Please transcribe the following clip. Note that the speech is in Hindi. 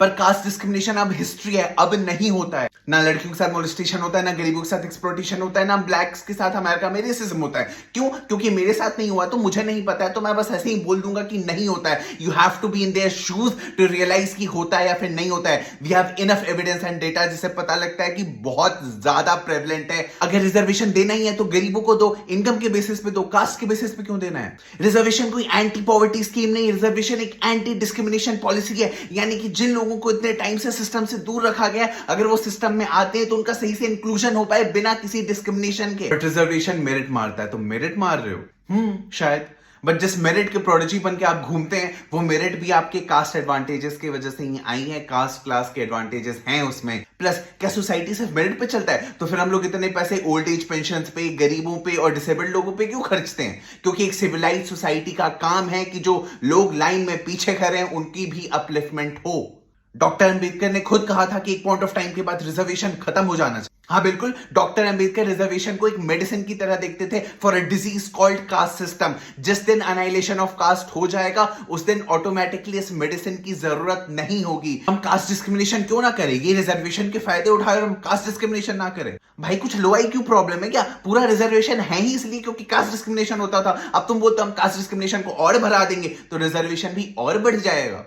पर कास्ट डिस्क्रिमिनेशन अब हिस्ट्री है, अब नहीं होता है। ना लड़कियों के साथ मोलेस्टेशन होता है, ना गरीबों के साथ एक्सप्लॉइटेशन होता है, ना ब्लैक्स के साथ अमेरिका में रेसिज्म होता है। क्यों? क्योंकि मेरे साथ नहीं हुआ तो मुझे नहीं पता है, तो मैं बस ऐसे ही बोल दूंगा कि नहीं होता है। You have to be in their shoes to realise कि होता है या फिर नहीं होता है। We have enough evidence and data जिससे पता लगता है कि बहुत ज्यादा प्रेवलेंट है। अगर रिजर्वेशन देना ही है तो गरीबों को दो, इनकम के बेसिस पे दो, कास्ट के बेसिस पे क्यों देना है? रिजर्वेशन कोई एंटी पॉवर्टी स्कीम नहीं, रिजर्वेशन एक एंटी डिस्क्रिमिनेशन पॉलिसी है। यानी कि जिन लोगों को इतने टाइम से सिस्टम से दूर रखा गया है, अगर वो सिस्टम में आते हैं तो उनका सही से इंक्लूजन हो पाए बिना किसी डिस्क्रिमिनेशन के। बट रिजर्वेशन मेरिट मारता है, तो मेरिट मार रहे हो शायद। बट जिस मेरिट के प्रोडिजी बन के आप घूमते हैं, वो मेरिट भी आपके कास्ट एडवांटेजेस की वजह से ही आई है। कास्ट क्लास के एडवांटेजेस हैं उसमें। प्लस क्या सोसाइटी सिर्फ मेरिट पे चलता है? तो फिर हम लोग इतने पैसे ओल्ड एज पेंशन पे, गरीबों पे और डिसेबल्ड लोगों पे क्यों खर्चते हैं? क्योंकि एक सिविलाइज सोसाइटी का काम है कि जो लोग लाइन में पीछे खड़े हैं उनकी भी अपलिफ्टमेंट हो। डॉक्टर अंबेडकर ने खुद कहा था कि एक पॉइंट ऑफ टाइम के बाद रिजर्वेशन खत्म हो जाना चाहिए। हाँ बिल्कुल, डॉक्टर अंबेडकर रिजर्वेशन को एक मेडिसिन की तरह देखते थे for a disease called caste system. जिस दिन अनाइलेशन ऑफ कास्ट हो जाएगा उस दिन ऑटोमेटिकली इस मेडिसिन की जरूरत नहीं होगी। हम कास्ट डिस्क्रिमिनेशन क्यों ना करें? ये रिजर्वेशन के फायदे उठाए और हम कास्ट डिस्क्रिमिनेशन ना करें। भाई कुछ लो आई क्यों प्रॉब्लम है क्या? पूरा रिजर्वेशन है ही इसलिए क्योंकि कास्ट डिस्क्रिमिनेशन होता था। अब तुम बोलते हो हम कास्ट डिस्क्रिमिनेशन को और बढ़ा देंगे तो रिजर्वेशन भी और बढ़ जाएगा।